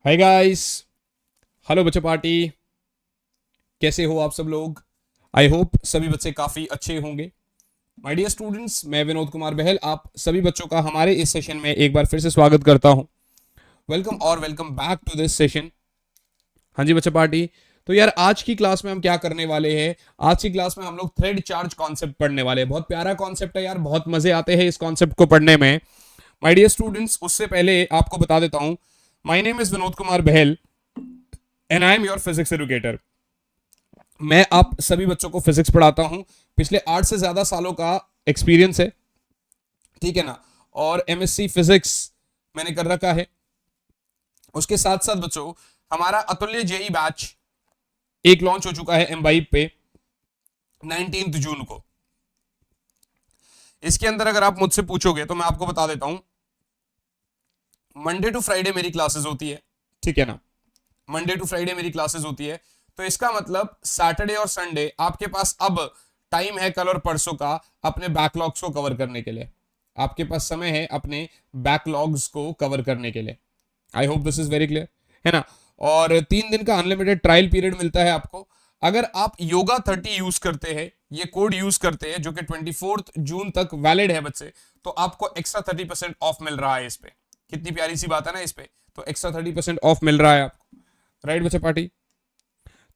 Hi guys. Hello बच्चा party. कैसे हो आप सब लोग? आई होप सभी बच्चे काफ़ी अच्छे होंगे। माय डियर स्टूडेंट्स, मैं विनोद कुमार बहल आप सभी बच्चों का हमारे इस सेशन में एक बार फिर से स्वागत करता हूं। वेलकम और welcome back to this session. हाँ जी बच्चा पार्टी। तो यार आज की क्लास में हम क्या करने वाले हैं? आज की क्लास में हम लोग थ्रेड चार्ज कॉन्सेप्ट पढ़ने वाले हैं। बहुत प्यारा कॉन्सेप्ट है यार, बहुत मजे आते हैं इस कॉन्सेप्ट को पढ़ने में। माय डियर स्टूडेंट्स, उससे पहले आपको बता देता हूं, my name is Vinod Kumar Bahal and I am your physics educator. मैं आप सभी बच्चों को फिजिक्स पढ़ाता हूं। पिछले 8 से ज्यादा सालों का एक्सपीरियंस है, ठीक है ना। और एमएससी फिजिक्स मैंने कर रखा है। उसके साथ साथ बच्चों, हमारा अतुल्य जेई बैच एक लॉन्च हो चुका है एमवाइब पे 19 जून को। इसके अंदर अगर आप मुझसे पूछोगे तो मैं आपको बता देता हूं, मंडे टू फ्राइडे मेरी क्लासेस होती है, ठीक है ना। मंडे टू फ्राइडे मेरी क्लासेस होती है, तो इसका मतलब सैटरडे और संडे आपके पास अब टाइम है कल और परसों का अपने बैकलॉग्स को कवर करने के लिए। आपके पास समय है अपने बैकलॉग्स को कवर करने के लिए। आई hope this is very clear, है ना। और 3 दिन का अनलिमिटेड ट्रायल पीरियड मिलता है आपको। अगर आप योगा 30 यूज करते हैं, ये कोड यूज करते हैं जो कि 24 जून तक वैलिड है बच्चे, तो आपको एक्स्ट्रा 30% ऑफ मिल रहा है इस पे। कितनी प्यारी सी बात है ना इस पे। तो एक्स्ट्रा 30% ऑफ मिल रहा है आपको, राइट बच्चा पार्टी।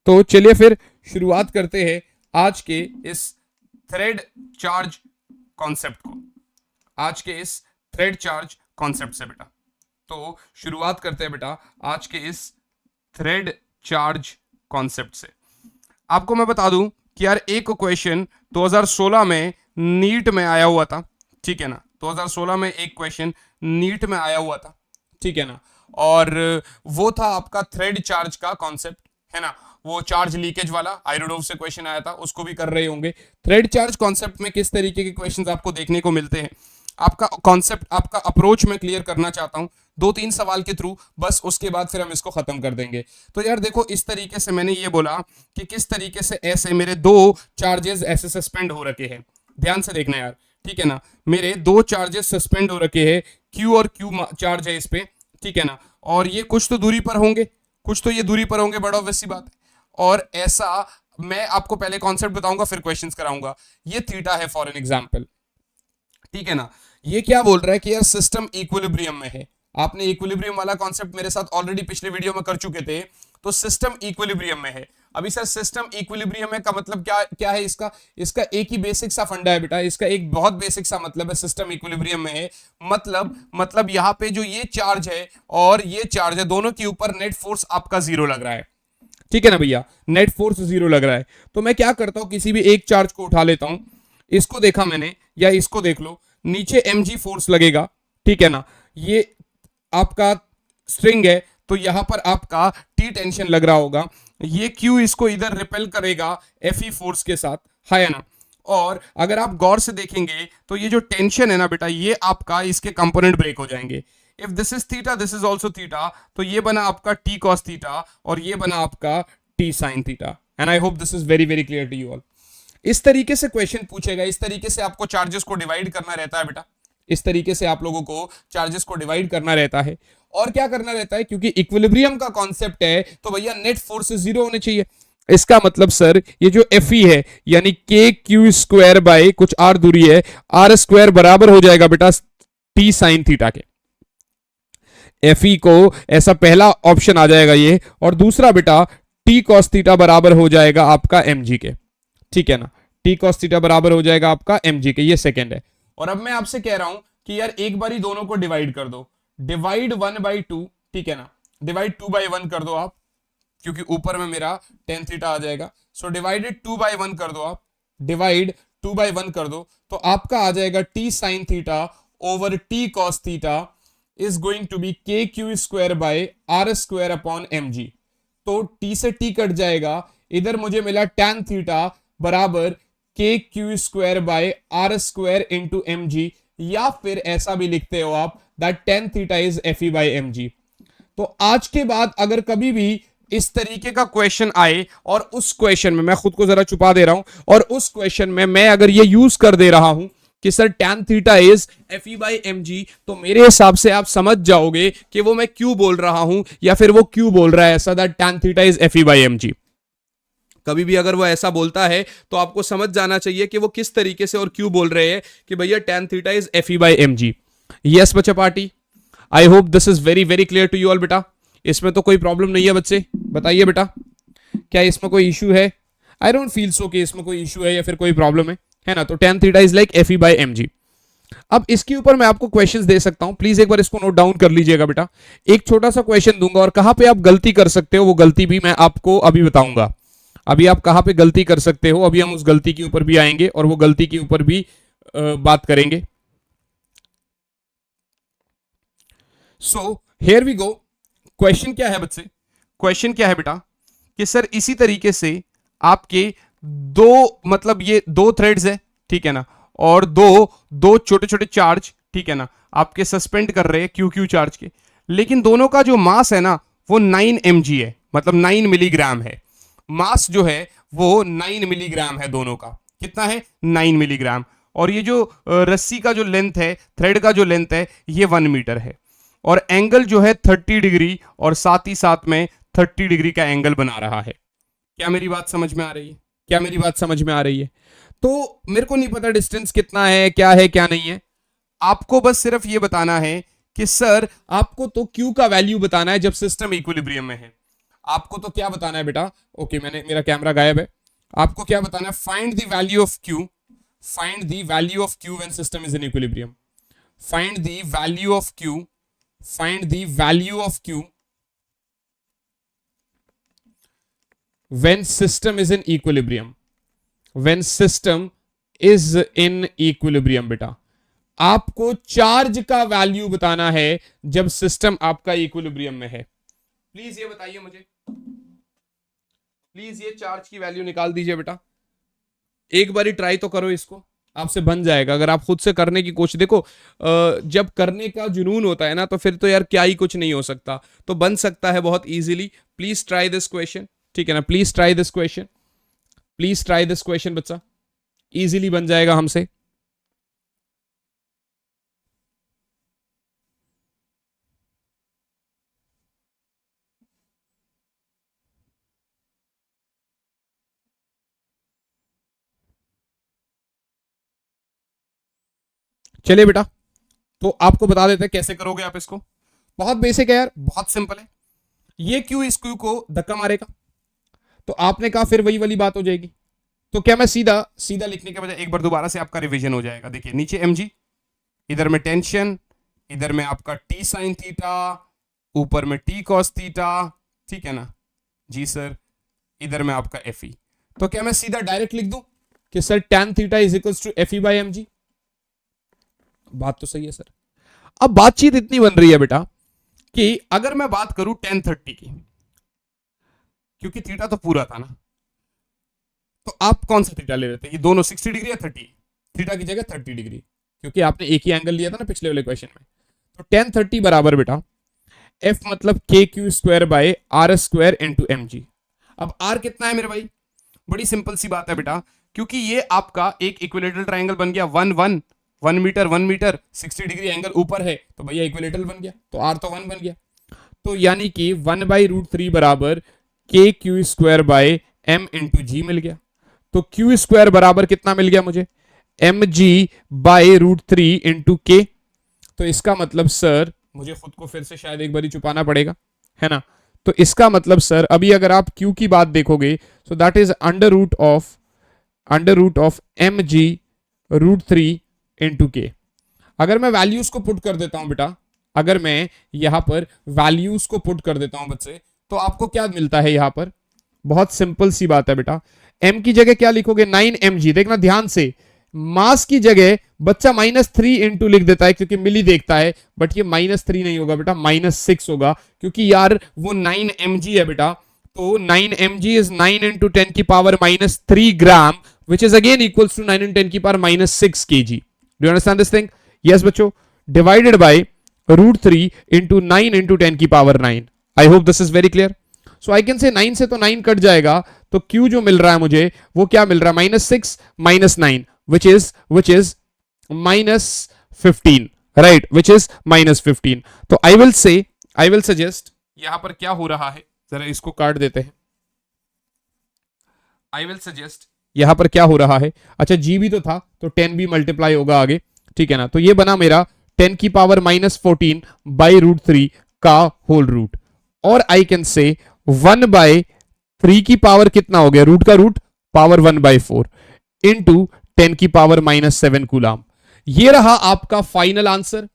तो चलिए फिर शुरुआत करते हैं आज के इस थ्रेड चार्ज कॉन्सेप्ट को, आज के इस थ्रेड चार्ज कॉन्सेप्ट से बेटा। तो शुरुआत करते हैं बेटा आज के इस थ्रेड चार्ज कॉन्सेप्ट से। आपको मैं बता दूं कि यार एक क्वेश्चन 2016 में नीट में आया हुआ था, ठीक है ना। 2016 में एक क्वेश्चन नीट में आया हुआ था, ठीक है ना। और वो था आपका थ्रेड चार्ज का कॉन्सेप्ट, है ना। वो चार्ज लीकेज वाला आयरोडोव से क्वेश्चन आया था, उसको भी कर रहे होंगे। थ्रेड चार्ज कॉन्सेप्ट में किस तरीके के क्वेश्चंस आपको देखने को मिलते हैं, आपका कॉन्सेप्ट, आपका अप्रोच में क्लियर करना चाहता हूं 2-3 सवाल के थ्रू, बस उसके बाद फिर हम इसको खत्म कर देंगे। तो यार देखो, इस तरीके से मैंने ये बोला कि किस तरीके से ऐसे मेरे 2 चार्जेस ऐसे सस्पेंड हो रखे हैं। ध्यान से देखना यार, ठीक है ना। मेरे 2 चार्जेस सस्पेंड हो रखे हैं, क्यू और क्यू चार्ज है इस पे, ठीक है ना। और ये कुछ तो दूरी पर होंगे, कुछ तो ये दूरी पर होंगे, बड़ा ऑब्वियस सी बात है। और ऐसा मैं आपको पहले कॉन्सेप्ट बताऊंगा फिर क्वेश्चंस कराऊंगा। ये थीटा है फॉर एन एग्जांपल, ठीक है ना। ये क्या बोल रहा है कि यार सिस्टम इक्विलिब्रियम में है। आपने इक्विलिब्रियम वाला कॉन्सेप्ट मेरे साथ ऑलरेडी पिछले वीडियो में कर चुके थे। तो सिस्टम इक्विलिब्रियम में है। अभी सर सिस्टम इक्विलिब्रियम है का मतलब क्या क्या है इसका? इसका एक ही बेसिक सा फंडा है बेटा, इसका एक बहुत बेसिक सा मतलब है सिस्टम इक्विलिब्रियम में है। मतलब यहां पे जो ये चार्ज है और ये चार्ज है, दोनों के ऊपर नेट फोर्स आपका 0 लग रहा है, ठीक है ना भैया। नेट फोर्स 0 लग रहा है। तो मैं क्या करता हूं, किसी भी एक चार्ज को उठा लेता हूं। इसको देखा मैंने, या इसको देख लो, नीचे mg फोर्स लगेगा, ठीक है ना। ये आपका स्ट्रिंग है, तो यहां पर आपका टी टेंशन लग रहा होगा। ये q इसको इधर रिपेल करेगा fe फोर्स के साथ, है ना। और अगर आप गौर से देखेंगे तो ये जो टेंशन है ना बेटा, ये आपका इसके कंपोनेंट ब्रेक हो जाएंगे। If this is theta, this is also theta, तो ये बना आपका टी कॉस थीटा और ये बना आपका T sine theta. And I hope this is very very clear to you all. इस तरीके से क्वेश्चन पूछेगा, इस तरीके से आपको चार्जेस को डिवाइड करना रहता है बेटा। इस तरीके से आप लोगों को चार्जेस को डिवाइड करना रहता है। और क्या करना रहता है, क्योंकि इक्विलिब्रियम का कॉन्सेप्ट है, तो भैया नेट फोर्स 0 होने चाहिए। इसका मतलब सर ये जो Fe है, यानी के क्यू स्क्वायर बाय कुछ आर दूरी है, आर स्क्वायर बराबर हो जाएगा बेटा टी साइन थीटा के। Fe को ऐसा पहला ऑप्शन आ जाएगा ये, और दूसरा बेटा टी कॉस थीटा बराबर हो जाएगा आपका mg के, ठीक है ना। टी कॉस थीटा बराबर हो जाएगा आपका mg के, ये सेकंड है। और अब मैं आपसे कह रहा हूं कि यार एक बारी दोनों को डिवाइड कर दो, डिवाइड 1/2, ठीक है ना। डिवाइड 2/1 कर दो आप, क्योंकि ऊपर में मेरा टेन थीटा आ जाएगा। सो डिवाइडेड 2/1 कर दो आप, डिवाइड 2/1 कर दो, तो आपका आ जाएगा T sine theta over T cos theta is going to be K Q square by R square upon mg। तो t से t कट जाएगा, इधर मुझे मिला tan थीटा बराबर K Q square by R square into mg, या फिर ऐसा भी लिखते हो आप that tan theta is fe by mg। तो आज के बाद अगर कभी भी इस तरीके का क्वेश्चन आए, और उस क्वेश्चन में मैं खुद को जरा छुपा दे रहा हूं, और उस क्वेश्चन में मैं अगर ये यूज कर दे रहा हूं कि sir tan theta is Fe/mg, तो मेरे हिसाब से आप समझ जाओगे कि वो मैं क्यों बोल रहा हूं या फिर वो क्यों बोल रहा है ऐसा, that tan theta is Fe/mg। कभी भी अगर वो ऐसा बोलता है तो आपको समझ जाना चाहिए कि वो किस तरीके से और क्यों बोल रहे हैं कि भैया tan theta is Fe/mg। Yes बच्चा party, I hope this is very very clear to you all बेटा। इसमें तो कोई प्रॉब्लम नहीं है बच्चे, बताइए बेटा क्या इसमें कोई इशू है? आई डोंट फील सो कि इसमें कोई इशू है या फिर कोई प्रॉब्लम है ना। तो tan theta is like Fe/mg। अब इसके ऊपर मैं आपको क्वेश्चंस दे सकता हूं, प्लीज एक बार इसको नोट डाउन कर लीजिएगा बेटा। एक छोटा सा क्वेश्चन दूंगा और कहां पे आप गलती कर सकते हो वो गलती भी मैं आपको अभी बताऊंगा। अभी आप कहां पे गलती कर सकते हो, अभी हम उस गलती के ऊपर भी आएंगे और वो गलती के ऊपर भी बात करेंगे। So here we go. Question क्या है बच्चे? क्वेश्चन क्या है बेटा कि सर इसी तरीके से आपके दो, मतलब ये दो थ्रेड्स है, ठीक है ना, और दो छोटे छोटे चार्ज, ठीक है ना, आपके सस्पेंड कर रहे हैं क्यू क्यू चार्ज के, लेकिन दोनों का जो मास है ना वो 9 mg है, मतलब 9 मिलीग्राम है। मास जो है वो 9 मिलीग्राम है दोनों का। कितना है? 9 मिलीग्राम। और ये जो रस्सी का जो लेंथ है, थ्रेड का जो लेंथ है, ये 1 मीटर है। और एंगल जो है 30 डिग्री, और साथ ही साथ में 30 डिग्री का एंगल बना रहा है। क्या मेरी बात समझ में आ रही है? क्या मेरी बात समझ में आ रही है? तो मेरे को नहीं पता डिस्टेंस कितना है क्या नहीं है, आपको बस सिर्फ ये बताना है कि सर आपको तो Q का वैल्यू बताना है जब सिस्टम इक्विलिब्रियम में है। आपको तो क्या बताना है बेटा? ओके, मेरा कैमरा गायब है। आपको क्या बताना है? Find the value of Q, find the value of Q when system is in equilibrium. Find the value of Q, find the value of Q when system is in equilibrium, when system is in equilibrium। बेटा आपको charge का value बताना है जब system आपका equilibrium में है। Please ये बताइए मुझे, प्लीज ये चार्ज की वैल्यू निकाल दीजिए बेटा। एक बारी ट्राई तो करो इसको, आपसे बन जाएगा। अगर आप खुद से करने की कोशिश, देखो जब करने का जुनून होता है ना तो फिर तो यार क्या ही कुछ नहीं हो सकता, तो बन सकता है बहुत easily. Please try this question, ठीक है ना, please try this question, please try this question बच्चा, इजीली बन जाएगा हमसे। चलिए बेटा, तो आपको बता देते हैं कैसे करोगे आप इसको। बहुत बेसिक है यार, बहुत सिंपल है। ये क्यू इस क्यू को धक्का मारेगा, तो आपने कहा फिर वही वाली बात हो जाएगी। तो क्या मैं सीधा सीधा लिखने के बजाय एक बार दोबारा से आपका रिवीजन हो जाएगा। देखिए नीचे mg, इधर में टेंशन, इधर में आपका t साइन थीटा, ऊपर में t कॉस थीटा, ठीक है ना जी सर, इधर में आपका Fe। तो क्या मैं सीधा डायरेक्ट लिख दूं कि sir tan theta is equals to Fe/mg? बात तो सही है सर। अब बातचीत इतनी बन रही है बेटा कि अगर मैं बात करूं tan 30 की, क्योंकि थीटा तो पूरा था ना, तो आप कौन सा थीटा ले रहे थे? ये दोनों 60 डिग्री या 30? थीटा की जगह 30 डिग्री, क्योंकि आपने एक ही एंगल लिया था ना पिछले वाले क्वेश्चन में। तो tan 30 बराबर बेटा F मतलब KQ square bye R square into mg। अब R कितना है मेरे भाई? बड़ी सिंपल सी बात है बेटा, क्योंकि ये आपका एक इक्विलेटरल ट्राइंगल बन गया, 1 मीटर 60 डिग्री एंगल ऊपर है, तो भैया इक्विलेटरल बन गया, तो R तो 1 बन गया। तो यानी कि 1/√3 बराबर KQ square by M into g मिल गया। तो Q स्क्वायर बराबर कितना मिल गया मुझे? mg/√3 इंटू के। तो इसका मतलब सर, मुझे खुद को फिर से शायद एक बारी छुपाना पड़ेगा, है ना। तो इसका मतलब सर अभी अगर आप Q की बात देखोगे, so that is under root of mg√3 into के। अगर मैं वैल्यूज को पुट कर देता हूं बेटा, अगर मैं यहां पर वैल्यूज को पुट कर देता हूं बच्चे, तो आपको क्या मिलता है यहां पर? बहुत सिंपल सी बात है बेटा, m की जगह क्या लिखोगे? 9 mg। देखना ध्यान से, मास की जगह बच्चा -3 इंटू लिख देता है क्योंकि मिली देखता है, बट ये -3 नहीं होगा बेटा, -6 होगा, क्योंकि यार वो 9 mg है बेटा। तो 9 mg इज 9 इंटू 10 की power -3 gram, which is again equals to 9 into 10 की power -6 kg। Do you understand this thing? Yes बच्चों, डिवाइडेड बाय √3 इंटू 9 इंटू 10 की power 9। I hope this is very clear. So I can say 9 से तो 9 cut जाएगा, तो Q जो मिल रहा है मुझे वो क्या मिल रहा है? -6 -9 which is -15, right, which is -15। तो आई विल सजेस्ट यहां पर क्या हो रहा है, जरा इसको काट देते हैं। आई विल सजेस्ट यहां पर क्या हो रहा है, अच्छा जी भी तो था, तो 10 भी मल्टीप्लाई होगा आगे, ठीक है ना। तो ये बना मेरा 10 की पावर -14 बाई √3 का होल रूट, और आई कैन से 1/3 की पावर कितना हो गया, रूट का रूट पावर 1/4 इंटू 10 की पावर -7 कूलाम। ये रहा आपका फाइनल आंसर,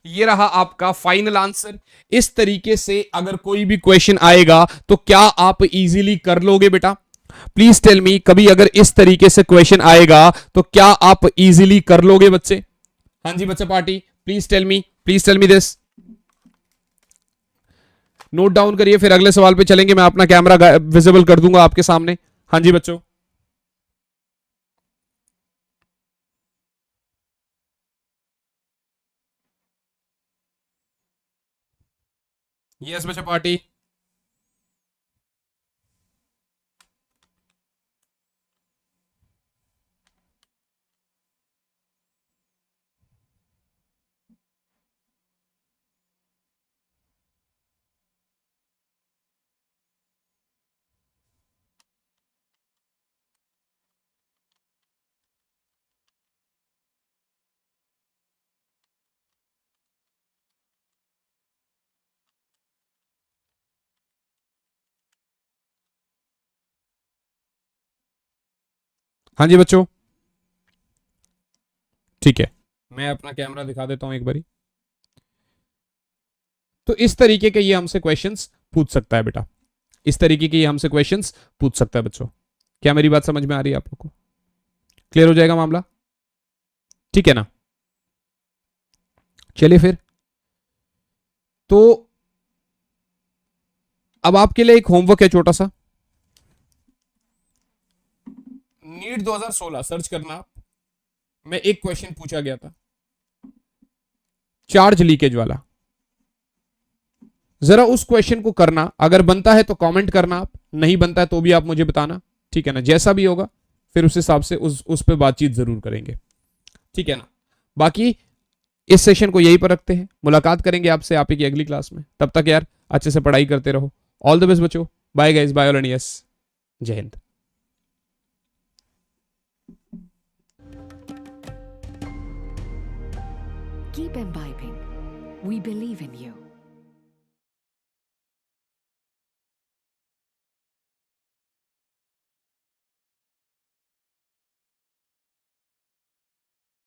ये रहा आपका फाइनल आंसर। इस तरीके से अगर कोई भी क्वेश्चन आएगा तो क्या आप इजीली कर लोगे बेटा? प्लीज टेल मी, कभी अगर इस तरीके से क्वेश्चन आएगा तो क्या आप इजीली कर लोगे बच्चे? हाँ जी बच्चा party, please tell me this. Note down करिए, फिर अगले सवाल पे चलेंगे। मैं अपना कैमरा विजिबल कर दूंगा आपके सामने। हाँ जी बच्चों, यस बच्चा पार्टी। हाँ जी बच्चों, ठीक है, मैं अपना कैमरा दिखा देता हूं एक बारी। तो इस तरीके के ये हमसे क्वेश्चंस पूछ सकता है बेटा, इस तरीके के ये हमसे क्वेश्चंस पूछ सकता है बच्चों। क्या मेरी बात समझ में आ रही है आप लोग को? क्लियर हो जाएगा मामला, ठीक है ना? चलिए फिर, तो अब आपके लिए एक होमवर्क है छोटा सा। नीट 2016 सर्च करना, मैं एक क्वेश्चन पूछा गया था चार्ज लीकेज वाला, जरा उस क्वेश्चन को करना। अगर बनता है तो कमेंट करना, आप नहीं बनता है तो भी आप मुझे बताना, ठीक है ना? जैसा भी होगा फिर उस हिसाब से उस पर बातचीत जरूर करेंगे, ठीक है ना? बाकी इस सेशन को यहीं पर रखते हैं, मुलाकात करेंगे आपसे आप ही की अगली क्लास में। तब तक यार अच्छे से पढ़ाई करते रहो। ऑल द बेस्ट बच्चों, bye guys, bye all and yes, जय हिंद। Keep imbibing. We believe in you.